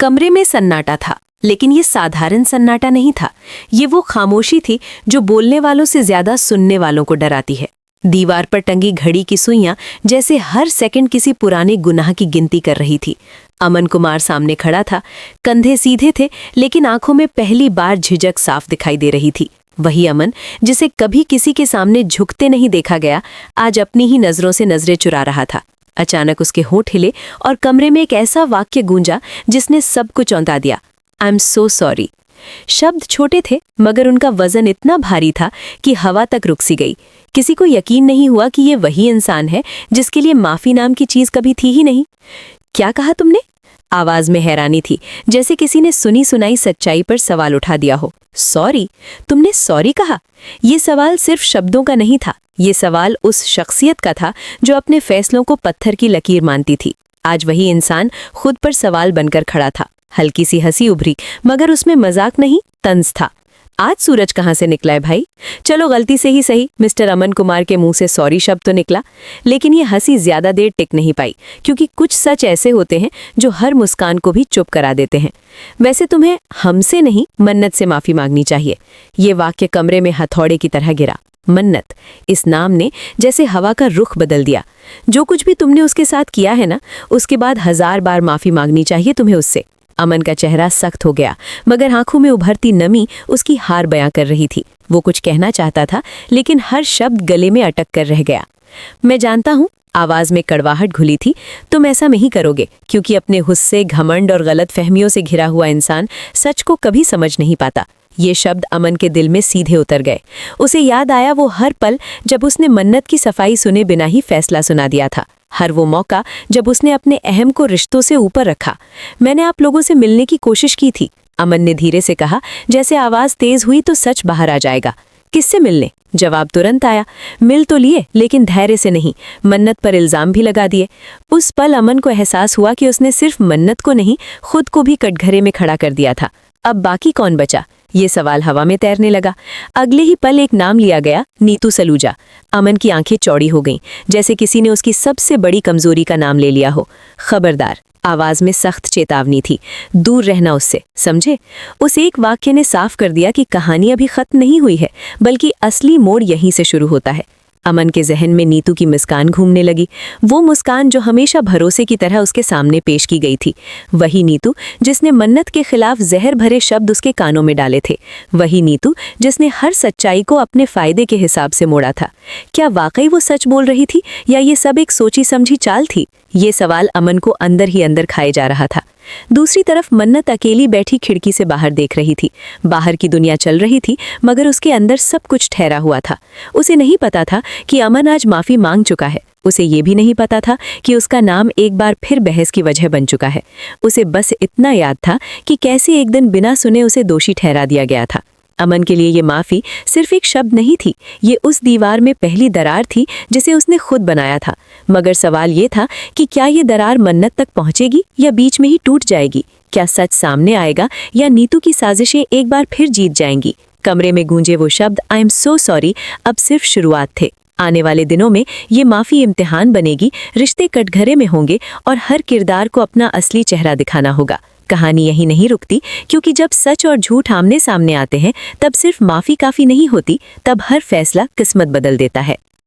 कमरे में सन्नाटा था, लेकिन ये साधारण सन्नाटा नहीं था। ये वो खामोशी थी जो बोलने वालों से ज्यादा सुनने वालों को डराती है। दीवार पर टंगी घड़ी की सुइयां जैसे हर सेकंड किसी पुराने गुनाह की गिनती कर रही थी। अमन कुमार सामने खड़ा था। कंधे सीधे थे, लेकिन आंखों में पहली बार झिझक साफ दिखाई दे रही थी। वही अमन जिसे कभी किसी के सामने झुकते नहीं देखा गया, आज अपनी ही नजरों से नजरें चुरा रहा था। अचानक उसके होंठ हिले और कमरे में एक ऐसा वाक्य गूंजा जिसने सबको चौंका दिया। I am so sorry. शब्द छोटे थे, मगर उनका वजन इतना भारी था कि हवा तक रुक सी गई। किसी को यकीन नहीं हुआ कि ये वही इंसान है जिसके लिए माफी नाम की चीज कभी थी ही नहीं। क्या कहा तुमने? आवाज में हैरानी थी, जैसे किसी ने सुनी सुनाई सच्चाई पर सवाल उठा दिया हो। सॉरी? तुमने सॉरी कहा? ये सवाल सिर्फ शब्दों का नहीं था, ये सवाल उस शख्सियत का था जो अपने फैसलों को पत्थर की लकीर मानती थी। आज वही इंसान खुद पर सवाल बनकर खड़ा था। हल्की सी हंसी उभरी, मगर उसमें मजाक नहीं, तंज था। आज सूरज कहाँ से निकला है भाई? चलो गलती से ही सही, मिस्टर अमन कुमार के मुंह से सॉरी शब्द तो निकला, लेकिन ये हंसी ज्यादा देर टिक नहीं पाई, क्योंकि कुछ सच ऐसे होते हैं जो हर मुस्कान को भी चुप करा देते हैं। वैसे तुम्हें हमसे नहीं, मन्नत से माफी मांगनी चाहिए। ये वाक्य कमरे में हथौड़े की तरह गिरा। मन्नत, इस नाम ने जैसे हवा का रुख बदल दिया। जो कुछ भी तुमने उसके साथ किया है ना, उसके बाद 1000 बार माफी मांगनी चाहिए तुम्हें उससे। अमन का चेहरा सख्त हो गया, मगर आंखों में उभरती नमी उसकी हार बयां कर रही थी। वो कुछ कहना चाहता था, लेकिन हर शब्द गले में अटक कर रह गया। मैं जानता हूं, आवाज में कड़वाहट घुली थी, तुम ऐसा नहीं करोगे, क्योंकि अपने गुस्से, घमंड और गलत फहमियों से घिरा हुआ इंसान सच को कभी समझ नहीं पाता। ये शब्द अमन के दिल में सीधे उतर गए। उसे याद आया वो हर पल जब उसने मन्नत की सफाई सुने बिना ही फैसला सुना दिया था। हर वो मौका जब उसने अपने अहम को रिश्तों से ऊपर रखा। मैंने आप लोगों से मिलने की कोशिश की थी, अमन ने धीरे से कहा, जैसे आवाज तेज हुई तो सच बाहर आ जाएगा। किससे मिलने? जवाब तुरंत आया। मिल तो लिए, लेकिन धैर्य से नहीं, मन्नत पर इल्जाम भी लगा दिए। उस पल अमन को एहसास हुआ कि उसने सिर्फ मन्नत को नहीं, खुद को भी कटघरे में खड़ा कर दिया था। अब बाकी कौन बचा? ये सवाल हवा में तैरने लगा। अगले ही पल एक नाम लिया गया, नीतू सलूजा। अमन की आंखें चौड़ी हो गईं, जैसे किसी ने उसकी सबसे बड़ी कमजोरी का नाम ले लिया हो। खबरदार, आवाज में सख्त चेतावनी थी। दूर रहना उससे, समझे? उस एक वाक्य ने साफ कर दिया कि कहानी अभी खत्म नहीं हुई है, बल्कि असली मोड़ यहीं से शुरू होता है। अमन के जहन में नीतू की मुस्कान घूमने लगी, वो मुस्कान जो हमेशा भरोसे की तरह उसके सामने पेश की गई थी। वही नीतू जिसने मन्नत के खिलाफ जहर भरे शब्द उसके कानों में डाले थे। वही नीतू जिसने हर सच्चाई को अपने फायदे के हिसाब से मोड़ा था। क्या वाकई वो सच बोल रही थी, या ये सब एक सोची समझी चाल थी? ये सवाल अमन को अंदर ही अंदर खाए जा रहा था। दूसरी तरफ मन्नत अकेली बैठी खिड़की से बाहर देख रही थी। बाहर की दुनिया चल रही थी, मगर उसके अंदर सब कुछ ठहरा हुआ था। उसे नहीं पता था कि अमन आज माफी मांग चुका है। उसे ये भी नहीं पता था कि उसका नाम एक बार फिर बहस की वजह बन चुका है। उसे बस इतना याद था कि कैसे एक दिन बिना सुने उसे दोषी ठहरा दिया गया था। अमन के लिए ये माफी सिर्फ एक शब्द नहीं थी, ये उस दीवार में पहली दरार थी जिसे उसने खुद बनाया था। मगर सवाल ये था कि क्या ये दरार मन्नत तक पहुंचेगी या बीच में ही टूट जाएगी? क्या सच सामने आएगा या नीतू की साजिशें एक बार फिर जीत जाएंगी? कमरे में गूंजे वो शब्द आई एम सो सॉरी अब सिर्फ शुरुआत थे। आने वाले दिनों में ये माफी इम्तिहान बनेगी, रिश्ते कटघरे में होंगे और हर किरदार को अपना असली चेहरा दिखाना होगा। कहानी यही नहीं रुकती, क्योंकि जब सच और झूठ आमने सामने आते हैं, तब सिर्फ माफी काफी नहीं होती, तब हर फैसला किस्मत बदल देता है।